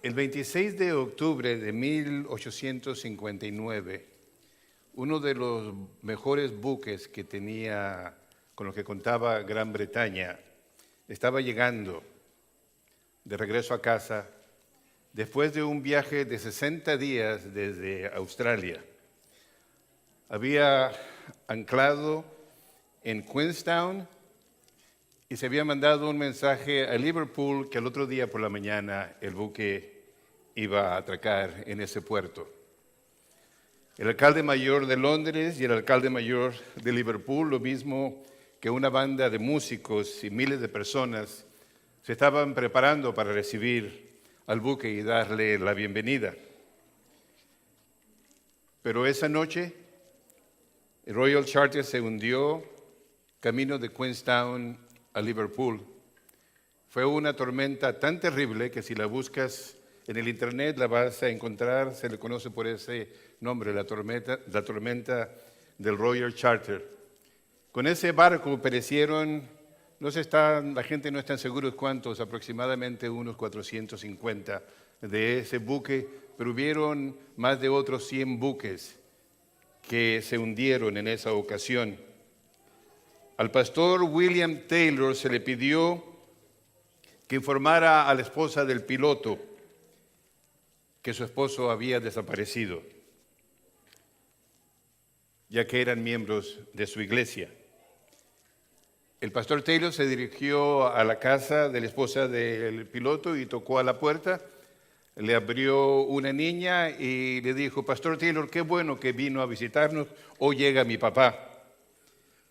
El 26 de octubre de 1859, uno de los mejores buques que tenía, con los que contaba Gran Bretaña, estaba llegando de regreso a casa después de un viaje de 60 días desde Australia. Había anclado en Queenstown y se había mandado un mensaje a Liverpool que al otro día por la mañana el buque iba a atracar en ese puerto. El alcalde mayor de Londres y el alcalde mayor de Liverpool, lo mismo que una banda de músicos y miles de personas, se estaban preparando para recibir al buque y darle la bienvenida. Pero esa noche, el Royal Charter se hundió camino de Queenstown a Liverpool. Fue una tormenta tan terrible que si la buscas en el internet la vas a encontrar, se le conoce por ese nombre, la tormenta del Royal Charter. Con ese barco perecieron, la gente no está segura cuántos, aproximadamente unos 450 de ese buque, pero hubieron más de otros 100 buques que se hundieron en esa ocasión. Al pastor William Taylor se le pidió que informara a la esposa del piloto que su esposo había desaparecido, ya que eran miembros de su iglesia. El pastor Taylor se dirigió a la casa de la esposa del piloto y tocó a la puerta. Le abrió una niña y le dijo: Pastor Taylor, qué bueno que vino a visitarnos, hoy llega mi papá.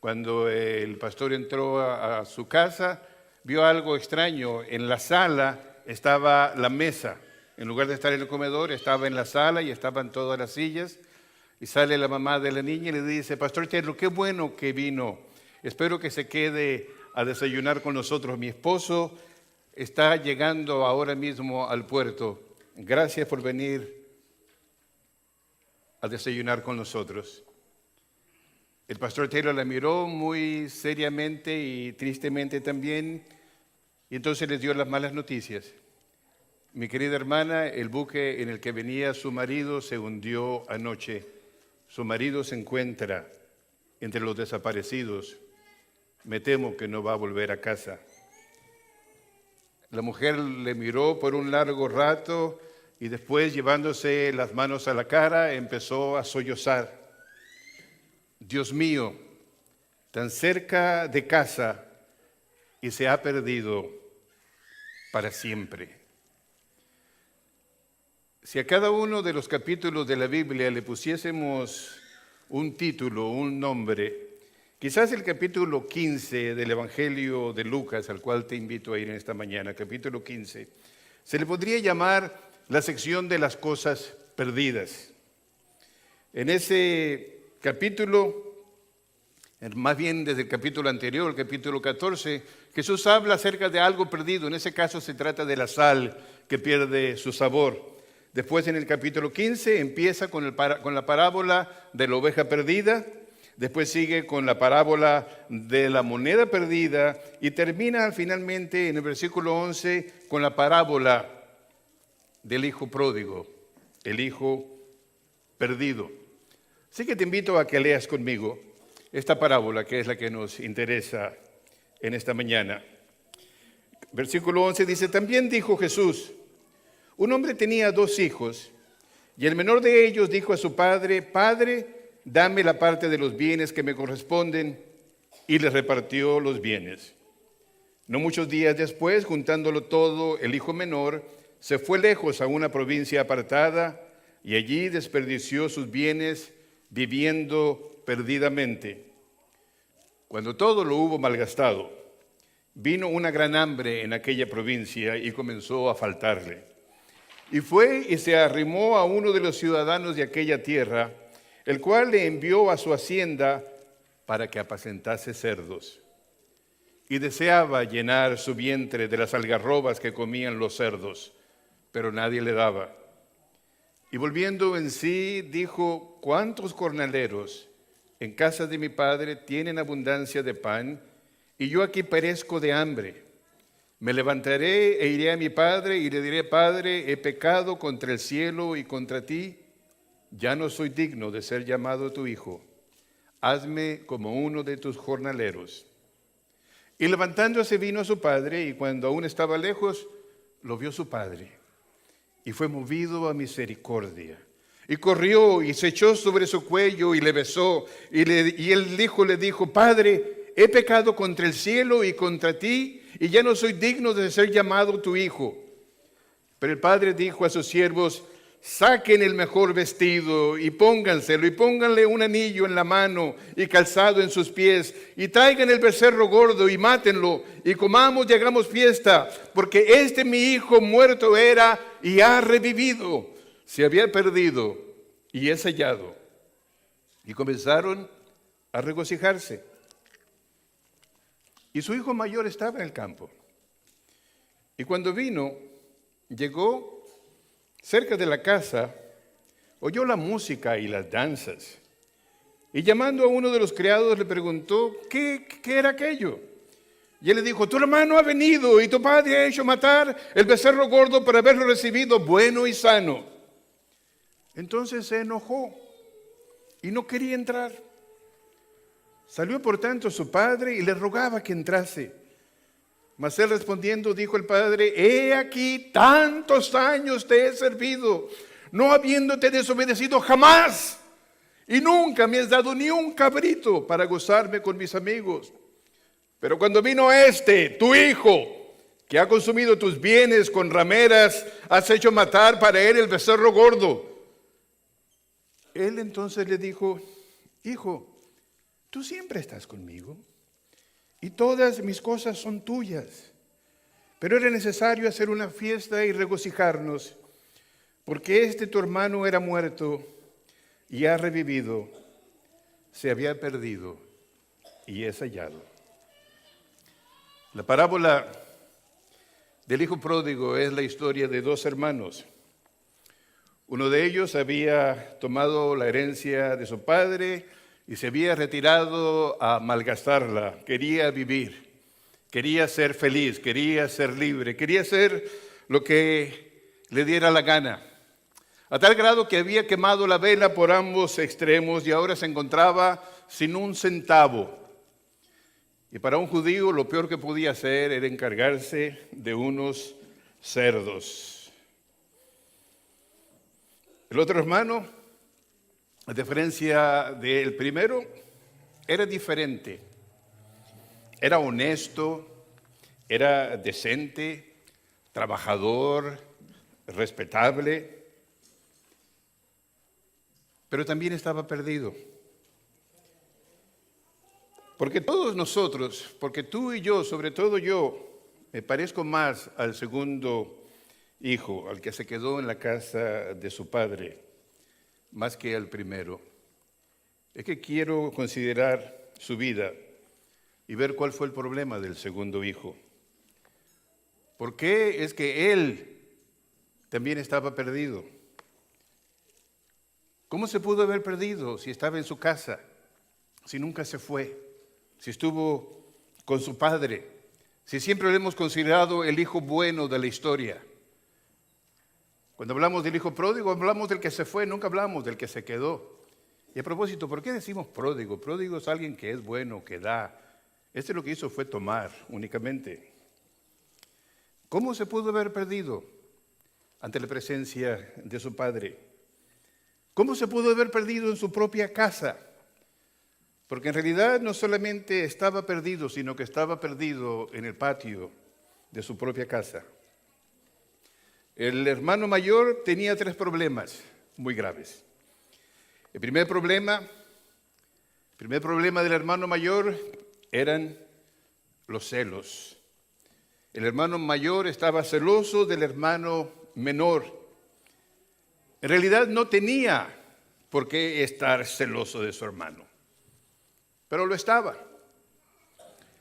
Cuando el pastor entró a su casa, vio algo extraño. En la sala estaba la mesa. En lugar de estar en el comedor, estaba en la sala y estaban todas las sillas. Y sale la mamá de la niña y le dice: Pastor Taylor, qué bueno que vino. Espero que se quede a desayunar con nosotros. Mi esposo está llegando ahora mismo al puerto. Gracias por venir a desayunar con nosotros. El pastor Taylor la miró muy seriamente y tristemente también, y entonces les dio las malas noticias. Mi querida hermana, el buque en el que venía su marido se hundió anoche. Su marido se encuentra entre los desaparecidos. Me temo que no va a volver a casa. La mujer le miró por un largo rato y después, llevándose las manos a la cara, empezó a sollozar. Dios mío, tan cerca de casa y se ha perdido para siempre. Si a cada uno de los capítulos de la Biblia le pusiésemos un título, un nombre, quizás el capítulo 15 del Evangelio de Lucas, al cual te invito a ir en esta mañana, capítulo 15, se le podría llamar la sección de las cosas perdidas. En ese capítulo, más bien desde el capítulo anterior, el capítulo 14, Jesús habla acerca de algo perdido. En ese caso se trata de la sal que pierde su sabor. Después, en el capítulo 15, empieza con la parábola de la oveja perdida. Después sigue con la parábola de la moneda perdida y termina finalmente en el versículo 11 con la parábola del hijo pródigo, el hijo perdido. Así que te invito a que leas conmigo esta parábola, que es la que nos interesa en esta mañana. Versículo 11 dice: También dijo Jesús: un hombre tenía 2 hijos, y el menor de ellos dijo a su padre: Padre, dame la parte de los bienes que me corresponden, y le repartió los bienes. No muchos días después, juntándolo todo, el hijo menor se fue lejos a una provincia apartada, y allí desperdició sus bienes viviendo perdidamente. Cuando todo lo hubo malgastado, vino una gran hambre en aquella provincia y comenzó a faltarle. Y fue y se arrimó a uno de los ciudadanos de aquella tierra, el cual le envió a su hacienda para que apacentase cerdos. Y deseaba llenar su vientre de las algarrobas que comían los cerdos, pero nadie le daba. Y volviendo en sí, dijo: ¿cuántos jornaleros en casa de mi padre tienen abundancia de pan, y yo aquí perezco de hambre? Me levantaré e iré a mi padre y le diré: Padre, he pecado contra el cielo y contra ti. Ya no soy digno de ser llamado tu hijo. Hazme como uno de tus jornaleros. Y levantándose vino a su padre, y cuando aún estaba lejos, lo vio su padre. Y fue movido a misericordia. Y corrió y se echó sobre su cuello y le besó. Y el hijo le dijo: Padre, he pecado contra el cielo y contra ti, y ya no soy digno de ser llamado tu hijo. Pero el padre dijo a sus siervos: Saquen el mejor vestido y pónganselo, y pónganle un anillo en la mano y calzado en sus pies, y traigan el becerro gordo y mátenlo, y comamos y hagamos fiesta, porque mi hijo muerto era y ha revivido, se había perdido y es hallado. Y comenzaron a regocijarse. Y su hijo mayor estaba en el campo. Y cuando vino, llegó cerca de la casa, oyó la música y las danzas. Y llamando a uno de los criados le preguntó: ¿Qué era aquello? Y él le dijo: Tu hermano ha venido y tu padre ha hecho matar el becerro gordo para haberlo recibido bueno y sano. Entonces se enojó y no quería entrar. Salió por tanto su padre y le rogaba que entrase. Mas él respondiendo dijo al padre: He aquí, tantos años te he servido, no habiéndote desobedecido jamás, y nunca me has dado ni un cabrito para gozarme con mis amigos. Pero cuando vino tu hijo, que ha consumido tus bienes con rameras, has hecho matar para él el becerro gordo. Él entonces le dijo: Hijo, tú siempre estás conmigo, y todas mis cosas son tuyas. Pero era necesario hacer una fiesta y regocijarnos, porque tu hermano era muerto y ha revivido, se había perdido y es hallado. La parábola del hijo pródigo es la historia de dos hermanos. Uno de ellos había tomado la herencia de su padre y se había retirado a malgastarla. Quería vivir, quería ser feliz, quería ser libre, quería hacer lo que le diera la gana. A tal grado que había quemado la vela por ambos extremos y ahora se encontraba sin un centavo. Y para un judío lo peor que podía hacer era encargarse de unos cerdos. El otro hermano, a diferencia del primero, era diferente. Era honesto, era decente, trabajador, respetable, pero también estaba perdido. Porque todos nosotros, porque tú y yo, sobre todo yo, me parezco más al segundo hijo, al que se quedó en la casa de su padre, más que al primero. Es que quiero considerar su vida y ver cuál fue el problema del segundo hijo. ¿Por qué es que él también estaba perdido? ¿Cómo se pudo haber perdido si estaba en su casa, si nunca se fue, si estuvo con su padre, si siempre lo hemos considerado el hijo bueno de la historia? Cuando hablamos del hijo pródigo, hablamos del que se fue, nunca hablamos del que se quedó. Y a propósito, ¿por qué decimos pródigo? Pródigo es alguien que es bueno, que da. Lo que hizo fue tomar únicamente. ¿Cómo se pudo haber perdido ante la presencia de su padre? ¿Cómo se pudo haber perdido en su propia casa? Porque en realidad no solamente estaba perdido, sino que estaba perdido en el patio de su propia casa. El hermano mayor tenía 3 problemas muy graves. El primer problema del hermano mayor eran los celos. El hermano mayor estaba celoso del hermano menor. En realidad no tenía por qué estar celoso de su hermano, pero lo estaba.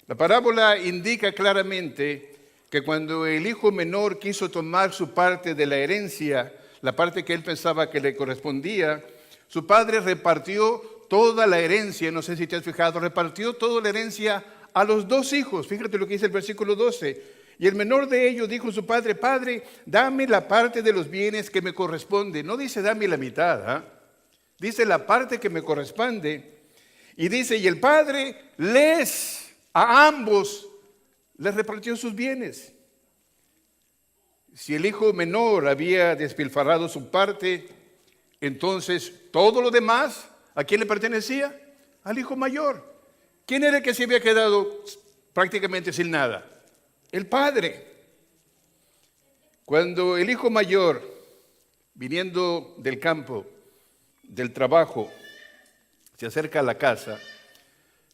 La parábola indica claramente que cuando el hijo menor quiso tomar su parte de la herencia, la parte que él pensaba que le correspondía, su padre repartió toda la herencia, no sé si te has fijado, repartió toda la herencia a los 2 hijos. Fíjate lo que dice el versículo 12. Y el menor de ellos dijo a su padre: Padre, dame la parte de los bienes que me corresponde. No dice dame la mitad, ¿ah? Dice la parte que me corresponde. Y dice, y el padre a ambos les repartió sus bienes. Si el hijo menor había despilfarrado su parte, entonces todo lo demás, ¿a quién le pertenecía? Al hijo mayor. ¿Quién era el que se había quedado prácticamente sin nada? El padre. Cuando el hijo mayor, viniendo del campo, del trabajo, se acerca a la casa,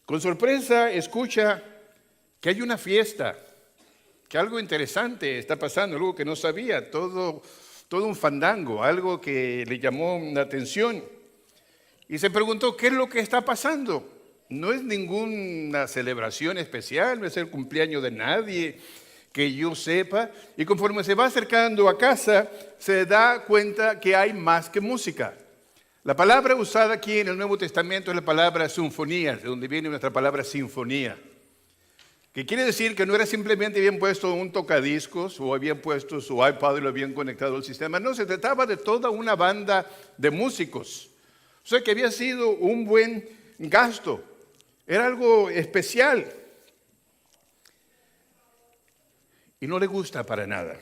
con sorpresa escucha que hay una fiesta, que algo interesante está pasando, algo que no sabía, todo un fandango, algo que le llamó la atención. Y se preguntó, ¿qué es lo que está pasando? No es ninguna celebración especial, no es el cumpleaños de nadie que yo sepa. Y conforme se va acercando a casa, se da cuenta que hay más que música. La palabra usada aquí en el Nuevo Testamento es la palabra sinfonía, de donde viene nuestra palabra sinfonía, que quiere decir que no era simplemente habían puesto un tocadiscos o habían puesto su iPad y lo habían conectado al sistema. No, se trataba de toda una banda de músicos. O sea que había sido un buen gasto. Era algo especial. Y no le gusta para nada.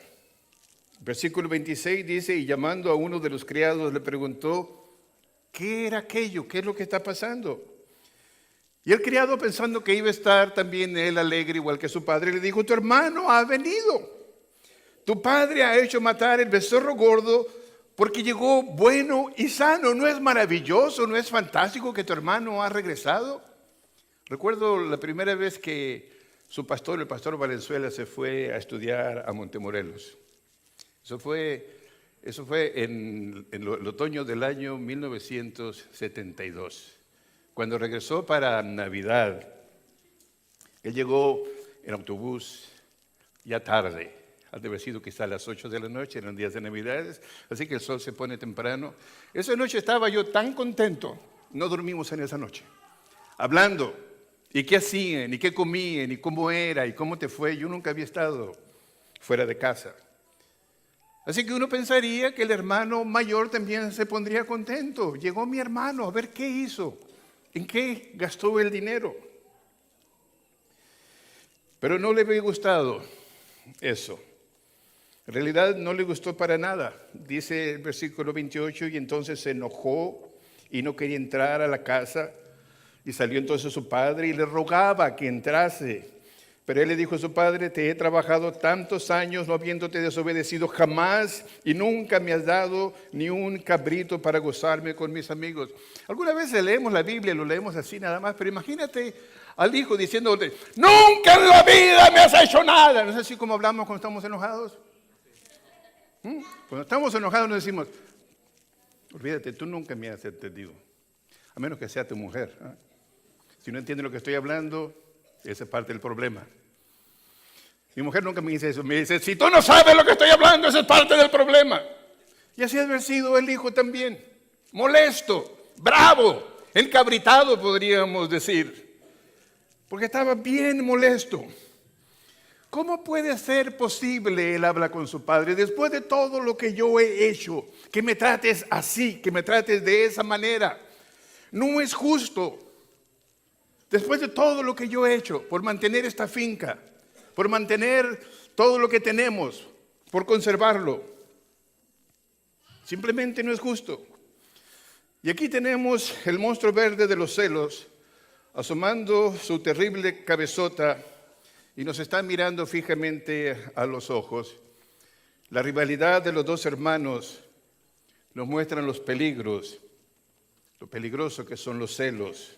Versículo 26 dice, y llamando a uno de los criados le preguntó, ¿qué era aquello? ¿Qué es lo que está pasando? Y el criado, pensando que iba a estar también él alegre igual que su padre, le dijo, tu hermano ha venido. Tu padre ha hecho matar el becerro gordo porque llegó bueno y sano. ¿No es maravilloso? ¿No es fantástico que tu hermano ha regresado? Recuerdo la primera vez que su pastor, el pastor Valenzuela, se fue a estudiar a Montemorelos. Eso fue en el otoño del año 1972. Cuando regresó para Navidad, él llegó en autobús ya tarde. Ha de haber sido quizá a las 8 de la noche, eran días de Navidades, así que el sol se pone temprano. Esa noche estaba yo tan contento, no dormimos en esa noche, hablando, y qué hacían, y qué comían, y cómo era, y cómo te fue. Yo nunca había estado fuera de casa. Así que uno pensaría que el hermano mayor también se pondría contento. Llegó mi hermano, a ver qué hizo, en qué gastó el dinero. Pero no le había gustado eso. En realidad no le gustó para nada. Dice el versículo 28, y entonces se enojó y no quería entrar a la casa. Y salió entonces su padre y le rogaba que entrase. Pero él le dijo a su padre, te he trabajado tantos años no habiéndote desobedecido jamás y nunca me has dado ni un cabrito para gozarme con mis amigos. Algunas veces leemos la Biblia, lo leemos así nada más, pero imagínate al hijo diciéndole, nunca en la vida me has hecho nada. ¿No es así como hablamos cuando estamos enojados? Cuando estamos enojados nos decimos, olvídate, tú nunca me has entendido, a menos que sea tu mujer. Si no entiende lo que estoy hablando, esa es parte del problema. Mi mujer nunca me dice eso. Me dice, si tú no sabes lo que estoy hablando, esa es parte del problema. Y así ha haber sido el hijo también. Molesto, bravo, encabritado podríamos decir. Porque estaba bien molesto. ¿Cómo puede ser posible, él habla con su padre, después de todo lo que yo he hecho, que me trates así, que me trates de esa manera? No es justo. Después de todo lo que yo he hecho por mantener esta finca, por mantener todo lo que tenemos, por conservarlo, simplemente no es justo. Y aquí tenemos el monstruo verde de los celos, asomando su terrible cabezota y nos está mirando fijamente a los ojos. La rivalidad de los dos hermanos nos muestran los peligros, lo peligroso que son los celos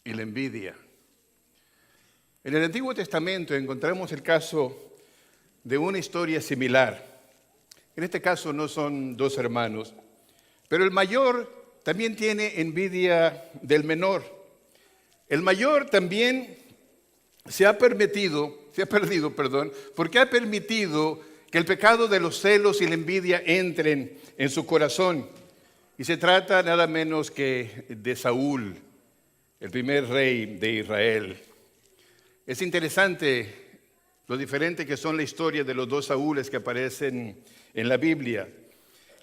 y la envidia. En el Antiguo Testamento encontramos el caso de una historia similar. En este caso no son dos hermanos, pero el mayor también tiene envidia del menor. El mayor también se ha perdido, porque ha permitido que el pecado de los celos y la envidia entren en su corazón. Y se trata nada menos que de Saúl, el primer rey de Israel. Es interesante lo diferente que son la historia de los dos Saúles que aparecen en la Biblia.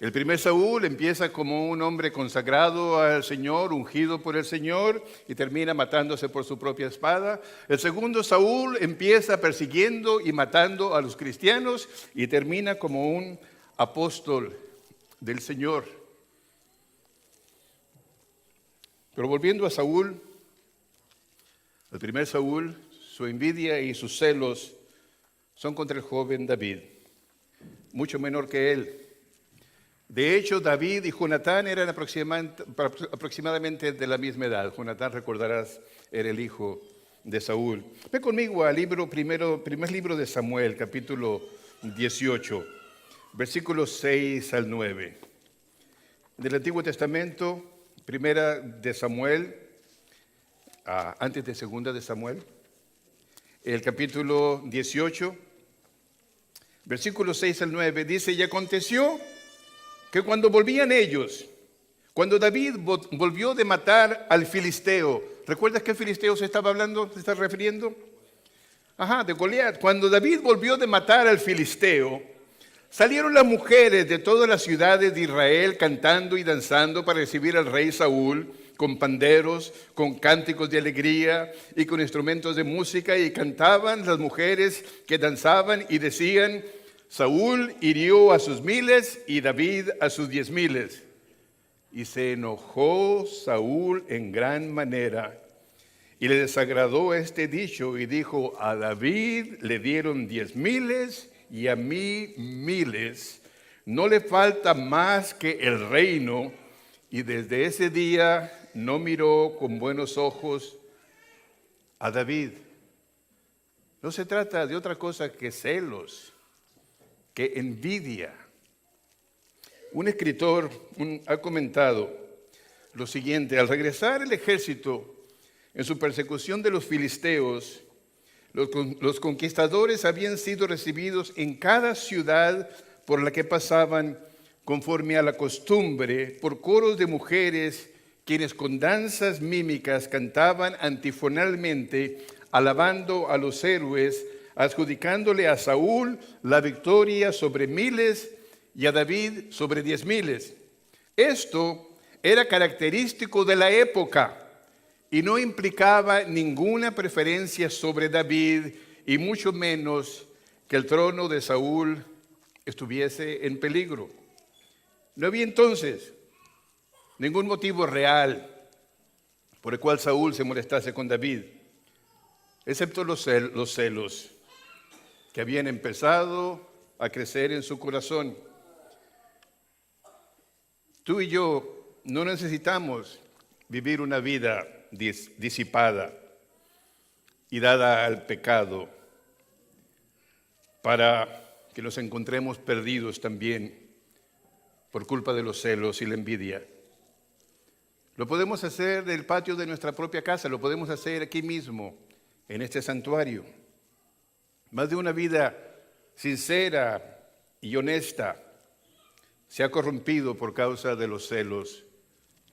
El primer Saúl empieza como un hombre consagrado al Señor, ungido por el Señor, y termina matándose por su propia espada. El segundo Saúl empieza persiguiendo y matando a los cristianos y termina como un apóstol del Señor. Pero volviendo a Saúl, el primer Saúl, su envidia y sus celos son contra el joven David, mucho menor que él. De hecho, David y Jonatán eran aproximadamente de la misma edad. Jonatán, recordarás, era el hijo de Saúl. Ve conmigo al primer libro de Samuel, capítulo 18, versículos 6 al 9. Del Antiguo Testamento, primera de Samuel, antes de segunda de Samuel, el capítulo 18, versículos 6 al 9, dice: y aconteció que cuando volvían ellos, cuando David volvió de matar al filisteo, ¿recuerdas qué filisteo se estaba hablando, se está refiriendo? De Goliat. Cuando David volvió de matar al filisteo, salieron las mujeres de todas las ciudades de Israel cantando y danzando para recibir al rey Saúl, con panderos, con cánticos de alegría y con instrumentos de música, y cantaban las mujeres que danzaban y decían: Saúl hirió a sus 1000 y David a sus 10,000. Y se enojó Saúl en gran manera y le desagradó este dicho y dijo: a David le dieron 10,000 y a mí 1000. No le falta más que el reino. Y desde ese día no miró con buenos ojos a David. No se trata de otra cosa que celos, que envidia. Un escritor ha comentado lo siguiente: al regresar el ejército en su persecución de los filisteos, los conquistadores habían sido recibidos en cada ciudad por la que pasaban conforme a la costumbre por coros de mujeres, quienes con danzas mímicas cantaban antifonalmente, alabando a los héroes, adjudicándole a Saúl la victoria sobre 1000 y a David sobre 10,000. Esto era característico de la época y no implicaba ninguna preferencia sobre David, y mucho menos que el trono de Saúl estuviese en peligro. No había entonces ningún motivo real por el cual Saúl se molestase con David, excepto los celos que habían empezado a crecer en su corazón. Tú y yo no necesitamos vivir una vida disipada y dada al pecado para que nos encontremos perdidos también por culpa de los celos y la envidia. Lo podemos hacer del patio de nuestra propia casa, lo podemos hacer aquí mismo, en este santuario. Más de una vida sincera y honesta se ha corrompido por causa de los celos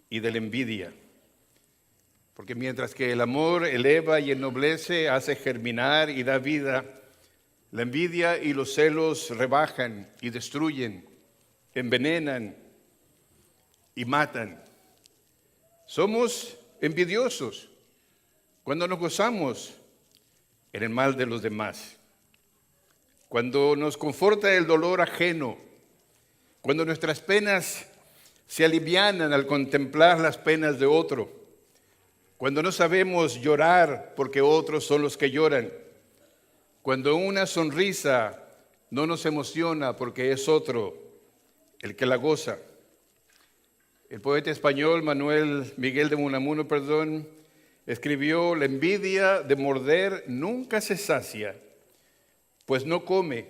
y de la envidia. Porque mientras que el amor eleva y ennoblece, hace germinar y da vida, la envidia y los celos rebajan y destruyen, envenenan y matan. Somos envidiosos cuando nos gozamos en el mal de los demás, cuando nos conforta el dolor ajeno, cuando nuestras penas se alivianan al contemplar las penas de otro, cuando no sabemos llorar porque otros son los que lloran, cuando una sonrisa no nos emociona porque es otro el que la goza. El poeta español Manuel Miguel de Unamuno, escribió: la envidia de morder nunca se sacia, pues no come,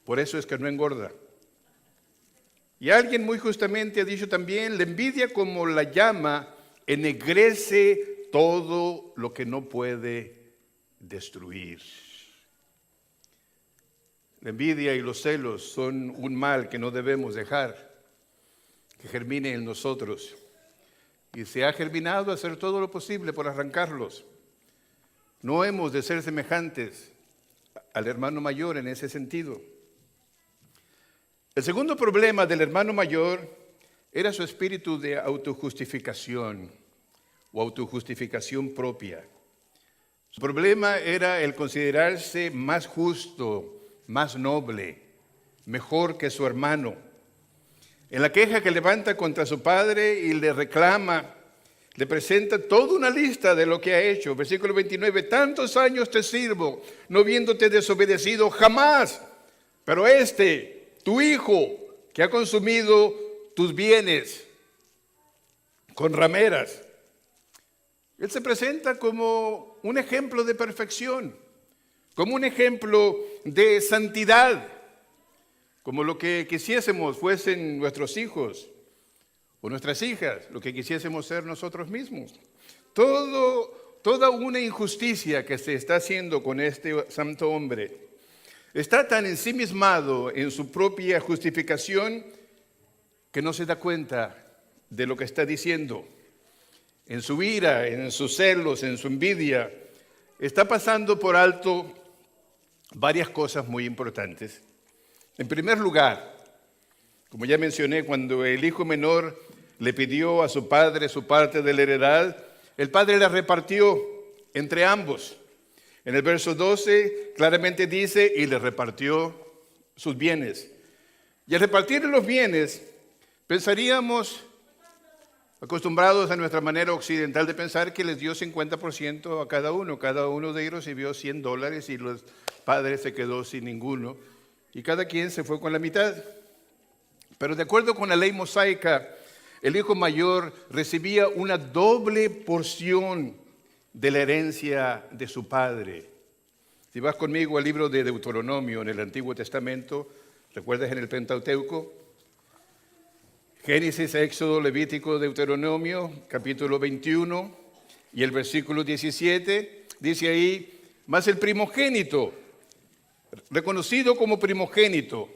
por eso es que no engorda. Y alguien muy justamente ha dicho también: la envidia, como la llama, ennegrece todo lo que no puede destruir. La envidia y los celos son un mal que no debemos dejar que germine en nosotros. Y se ha germinado hacer todo lo posible por arrancarlos. No hemos de ser semejantes al hermano mayor en ese sentido. El segundo problema del hermano mayor era su espíritu de autojustificación o autojustificación propia. Su problema era el considerarse más justo, más noble, mejor que su hermano. En la queja que levanta contra su padre y le reclama, le presenta toda una lista de lo que ha hecho. Versículo 29, tantos años te sirvo, no viéndote desobedecido jamás, pero tu hijo, que ha consumido tus bienes con rameras. Él se presenta como un ejemplo de perfección, como un ejemplo de santidad, como lo que quisiésemos fuesen nuestros hijos o nuestras hijas, lo que quisiésemos ser nosotros mismos. Toda una injusticia que se está haciendo con este santo hombre. Está tan ensimismado en su propia justificación que no se da cuenta de lo que está diciendo. En su ira, en sus celos, en su envidia, está pasando por alto varias cosas muy importantes. En primer lugar, como ya mencioné, cuando el hijo menor le pidió a su padre su parte de la heredad, el padre la repartió entre ambos. En el verso 12 claramente dice, y le repartió sus bienes. Y al repartir los bienes, pensaríamos, acostumbrados a nuestra manera occidental de pensar, que les dio 50% a cada uno. Cada uno de ellos recibió $100 y los padres se quedó sin ninguno. Y cada quien se fue con la mitad. Pero de acuerdo con la ley mosaica, el hijo mayor recibía una doble porción de la herencia de su padre. Si vas conmigo al libro de Deuteronomio en el Antiguo Testamento, ¿recuerdas en el Pentateuco? Génesis, Éxodo, Levítico, Deuteronomio, capítulo 21 y el versículo 17, dice ahí, mas el primogénito, reconocido como primogénito,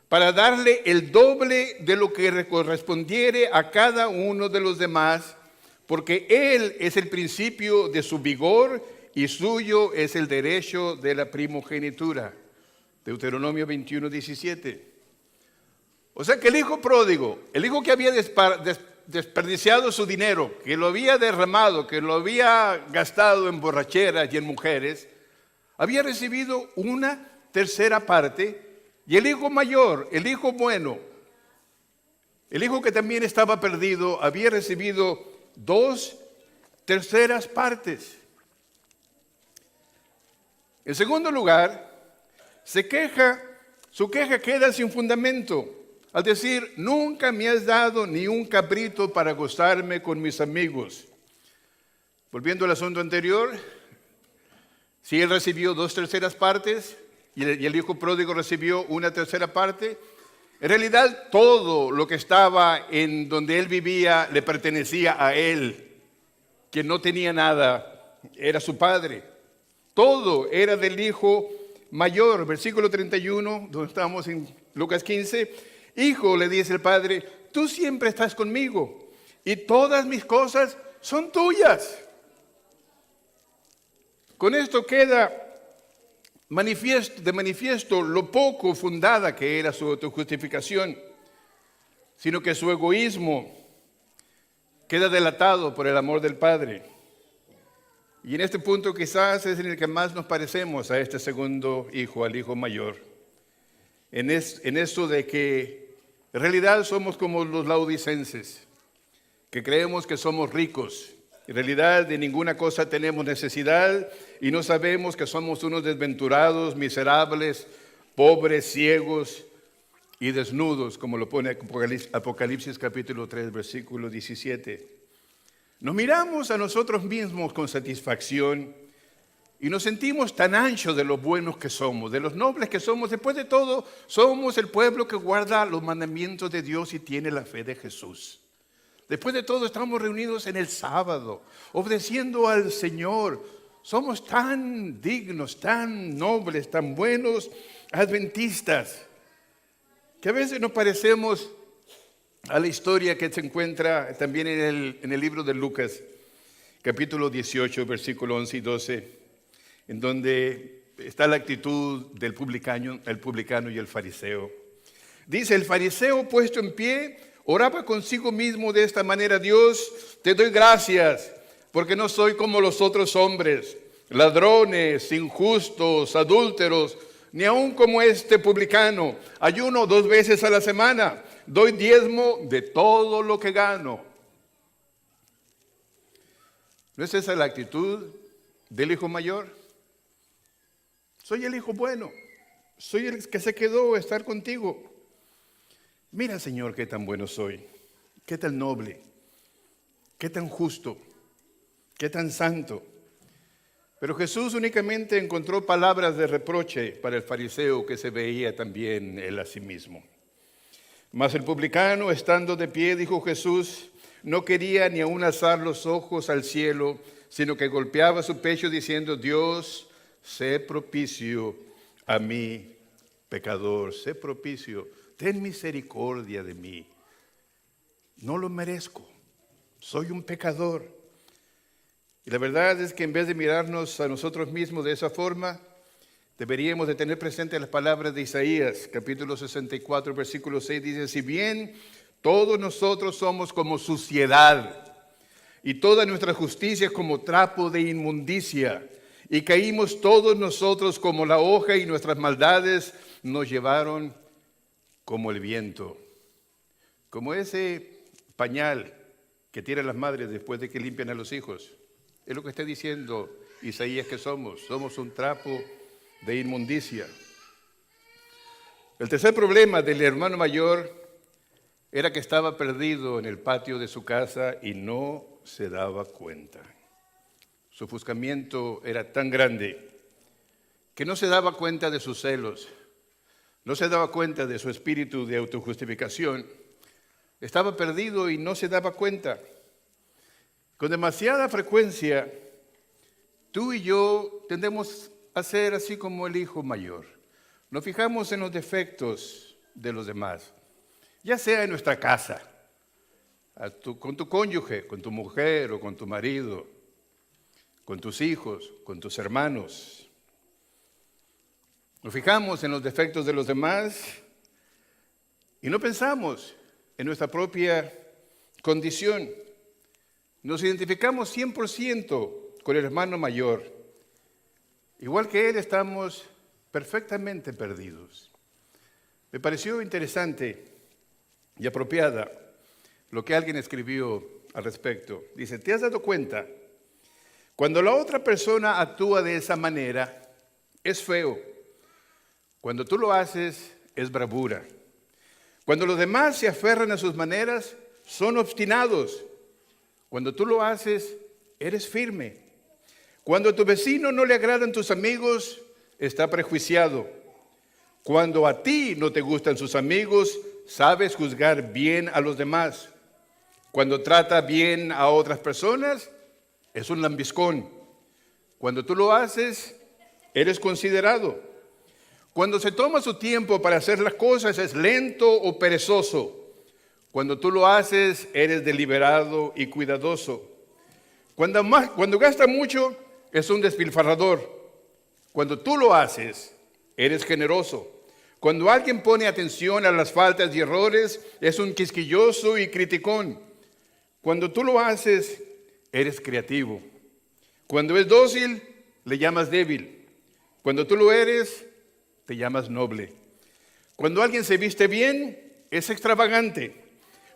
para darle el doble de lo que correspondiere a cada uno de los demás, porque él es el principio de su vigor y suyo es el derecho de la primogenitura. Deuteronomio 21, 17. O sea que el hijo pródigo, el hijo que había desperdiciado su dinero, que lo había derramado, que lo había gastado en borracheras y en mujeres, había recibido una tercera parte, y el hijo mayor, el hijo bueno, el hijo que también estaba perdido, había recibido 2/3 partes. En segundo lugar, su queja queda sin fundamento, al decir, nunca me has dado ni un cabrito para gozarme con mis amigos. Volviendo al asunto anterior, si él recibió 2/3 partes y el hijo pródigo recibió 1/3 parte, en realidad todo lo que estaba en donde él vivía le pertenecía a él. Quien no tenía nada era su padre. Todo era del hijo mayor. Versículo 31, donde estamos en Lucas 15. Hijo, le dice el padre, tú siempre estás conmigo y todas mis cosas son tuyas. Con esto queda de manifiesto lo poco fundada que era su autojustificación, sino que su egoísmo queda delatado por el amor del Padre. Y en este punto quizás es en el que más nos parecemos a este segundo hijo, al hijo mayor. En eso de que en realidad somos como los laodicenses, que creemos que somos ricos. En realidad de ninguna cosa tenemos necesidad y no sabemos que somos unos desventurados, miserables, pobres, ciegos y desnudos, como lo pone Apocalipsis capítulo 3, versículo 17. Nos miramos a nosotros mismos con satisfacción y nos sentimos tan anchos de lo buenos que somos, de los nobles que somos. Después de todo, somos el pueblo que guarda los mandamientos de Dios y tiene la fe de Jesús. Después de todo, estamos reunidos en el sábado, obedeciendo al Señor. Somos tan dignos, tan nobles, tan buenos adventistas, que a veces nos parecemos a la historia que se encuentra también en el libro de Lucas, capítulo 18, versículo 11 y 12, en donde está la actitud del publicano y el fariseo. Dice, el fariseo puesto en pie oraba consigo mismo de esta manera: Dios, te doy gracias porque no soy como los otros hombres, ladrones, injustos, adúlteros, ni aun como este publicano. Ayuno 2 veces a la semana, doy diezmo de todo lo que gano. ¿No es esa la actitud del hijo mayor? Soy el hijo bueno, soy el que se quedó a estar contigo. Mira, Señor, qué tan bueno soy, qué tan noble, qué tan justo, qué tan santo. Pero Jesús únicamente encontró palabras de reproche para el fariseo, que se veía también él a sí mismo. Mas el publicano, estando de pie, dijo Jesús, no quería ni aun alzar los ojos al cielo, sino que golpeaba su pecho diciendo: Dios, sé propicio a mí, pecador, sé propicio, ten misericordia de mí. No lo merezco, soy un pecador. Y la verdad es que en vez de mirarnos a nosotros mismos de esa forma, deberíamos de tener presente las palabras de Isaías, capítulo 64, versículo 6, dice: si bien todos nosotros somos como suciedad, y toda nuestra justicia es como trapo de inmundicia, y caímos todos nosotros como la hoja, y nuestras maldades nos llevaron como el viento. Como ese pañal que tiran las madres después de que limpian a los hijos. Es lo que está diciendo Isaías que somos un trapo de inmundicia. El tercer problema del hermano mayor era que estaba perdido en el patio de su casa y no se daba cuenta. Su ofuscamiento era tan grande que no se daba cuenta de sus celos, no se daba cuenta de su espíritu de autojustificación. Estaba perdido y no se daba cuenta. Con demasiada frecuencia, tú y yo tendemos a ser así como el hijo mayor. Nos fijamos en los defectos de los demás, ya sea en nuestra casa, con tu cónyuge, con tu mujer o con tu marido, con tus hijos, con tus hermanos. Nos fijamos en los defectos de los demás y no pensamos en nuestra propia condición. Nos identificamos 100% con el hermano mayor. Igual que él, estamos perfectamente perdidos. Me pareció interesante y apropiada lo que alguien escribió al respecto. Dice, ¿te has dado cuenta? Cuando la otra persona actúa de esa manera, es feo. Cuando tú lo haces, es bravura. Cuando los demás se aferran a sus maneras, son obstinados. Cuando tú lo haces, eres firme. Cuando a tu vecino no le agradan tus amigos, está prejuiciado. Cuando a ti no te gustan sus amigos, sabes juzgar bien a los demás. Cuando trata bien a otras personas, es un lambiscón. Cuando tú lo haces, eres considerado. Cuando se toma su tiempo para hacer las cosas, es lento o perezoso. Cuando tú lo haces, eres deliberado y cuidadoso. Cuando gasta mucho, es un despilfarrador. Cuando tú lo haces, eres generoso. Cuando alguien pone atención a las faltas y errores, es un quisquilloso y criticón. Cuando tú lo haces, eres creativo. Cuando es dócil, le llamas débil. Cuando tú lo eres, te llamas noble. Cuando alguien se viste bien, es extravagante.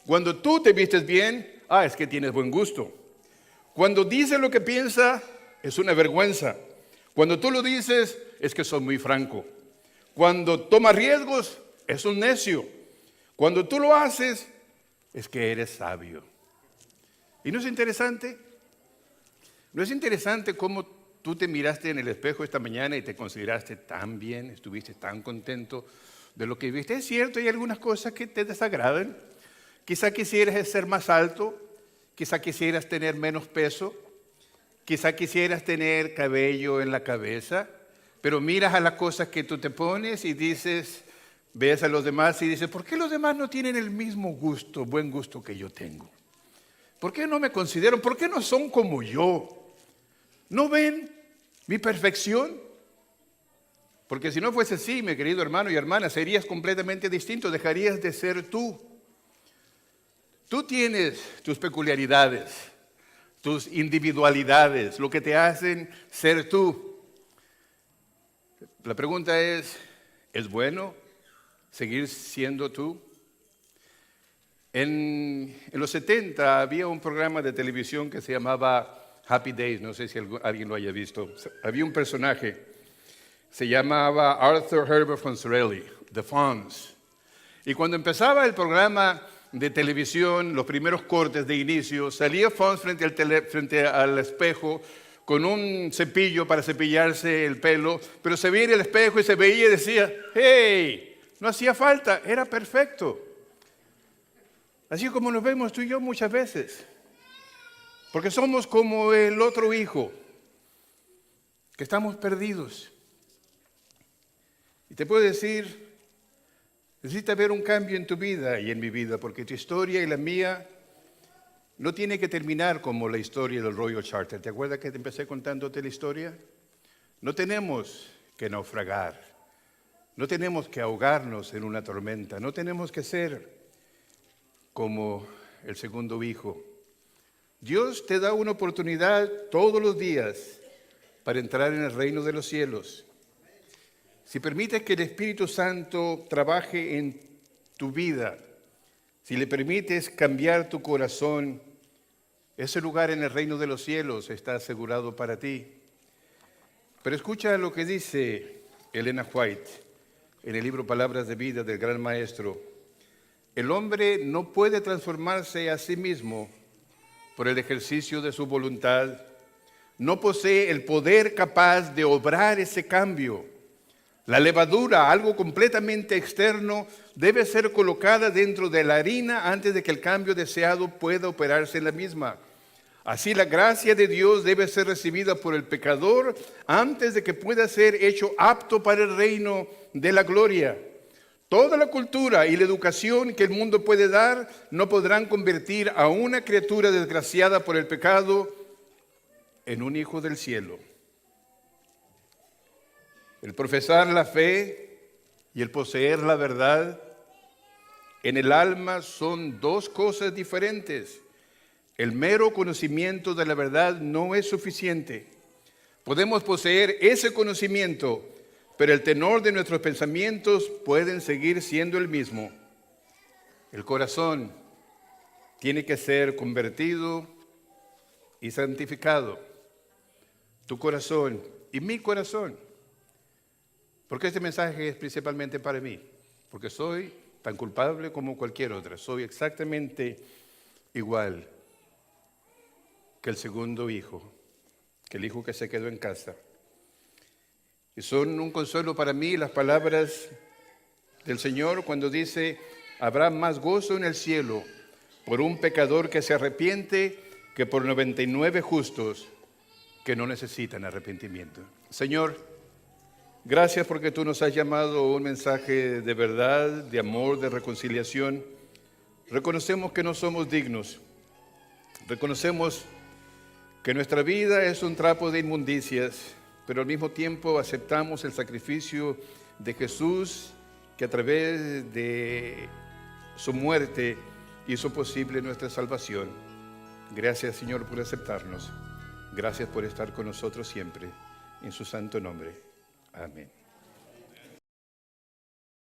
Cuando tú te vistes bien, es que tienes buen gusto. Cuando dice lo que piensa, es una vergüenza. Cuando tú lo dices, es que sos muy franco. Cuando toma riesgos, es un necio. Cuando tú lo haces, es que eres sabio. ¿Y no es interesante? ¿No es interesante cómo tú te miraste en el espejo esta mañana y te consideraste tan bien, estuviste tan contento de lo que viste? Es cierto, hay algunas cosas que te desagradan. Quizá quisieras ser más alto, quizá quisieras tener menos peso, quizá quisieras tener cabello en la cabeza, pero miras a las cosas que tú te pones y dices, ves a los demás y dices, ¿por qué los demás no tienen el mismo gusto, buen gusto que yo tengo? ¿Por qué no me consideran? ¿Por qué no son como yo? ¿No ven mi perfección? Porque si no fuese así, mi querido hermano y hermana, serías completamente distinto, dejarías de ser tú. Tú tienes tus peculiaridades, tus individualidades, lo que te hacen ser tú. La pregunta ¿es bueno seguir siendo tú? En los 70 había un programa de televisión que se llamaba Happy Days, no sé si alguien lo haya visto. Había un personaje, se llamaba Arthur Herbert Fonzarelli, The Fonz. Y cuando empezaba el programa de televisión, los primeros cortes de inicio, salía Fonz frente al espejo con un cepillo para cepillarse el pelo, pero se veía en el espejo y se veía y decía, ¡hey! No hacía falta, era perfecto. Así como nos vemos tú y yo muchas veces. Porque somos como el otro hijo, que estamos perdidos. Y te puedo decir, necesita haber un cambio en tu vida y en mi vida, porque tu historia y la mía no tiene que terminar como la historia del Royal Charter. ¿Te acuerdas que te empecé contándote la historia? No tenemos que naufragar, no tenemos que ahogarnos en una tormenta, no tenemos que ser como el segundo hijo. Dios te da una oportunidad todos los días para entrar en el reino de los cielos. Si permites que el Espíritu Santo trabaje en tu vida, si le permites cambiar tu corazón, ese lugar en el reino de los cielos está asegurado para ti. Pero escucha lo que dice Elena White en el libro Palabras de Vida del Gran Maestro. El hombre no puede transformarse a sí mismo por el ejercicio de su voluntad. No posee el poder capaz de obrar ese cambio. La levadura, algo completamente externo, debe ser colocada dentro de la harina antes de que el cambio deseado pueda operarse en la misma. Así la gracia de Dios debe ser recibida por el pecador antes de que pueda ser hecho apto para el reino de la gloria. Toda la cultura y la educación que el mundo puede dar no podrán convertir a una criatura desgraciada por el pecado en un hijo del cielo. El profesar la fe y el poseer la verdad en el alma son dos cosas diferentes. El mero conocimiento de la verdad no es suficiente. Podemos poseer ese conocimiento, pero el tenor de nuestros pensamientos pueden seguir siendo el mismo. El corazón tiene que ser convertido y santificado. Tu corazón y mi corazón. Porque este mensaje es principalmente para mí. Porque soy tan culpable como cualquier otra. Soy exactamente igual que el segundo hijo, que el hijo que se quedó en casa. Y son un consuelo para mí las palabras del Señor cuando dice, habrá más gozo en el cielo por un pecador que se arrepiente que por 99 justos que no necesitan arrepentimiento. Señor, gracias porque tú nos has llamado a un mensaje de verdad, de amor, de reconciliación. Reconocemos que no somos dignos. Reconocemos que nuestra vida es un trapo de inmundicias, pero al mismo tiempo aceptamos el sacrificio de Jesús, que a través de su muerte hizo posible nuestra salvación. Gracias, Señor, por aceptarnos. Gracias por estar con nosotros siempre. En su santo nombre. Amén.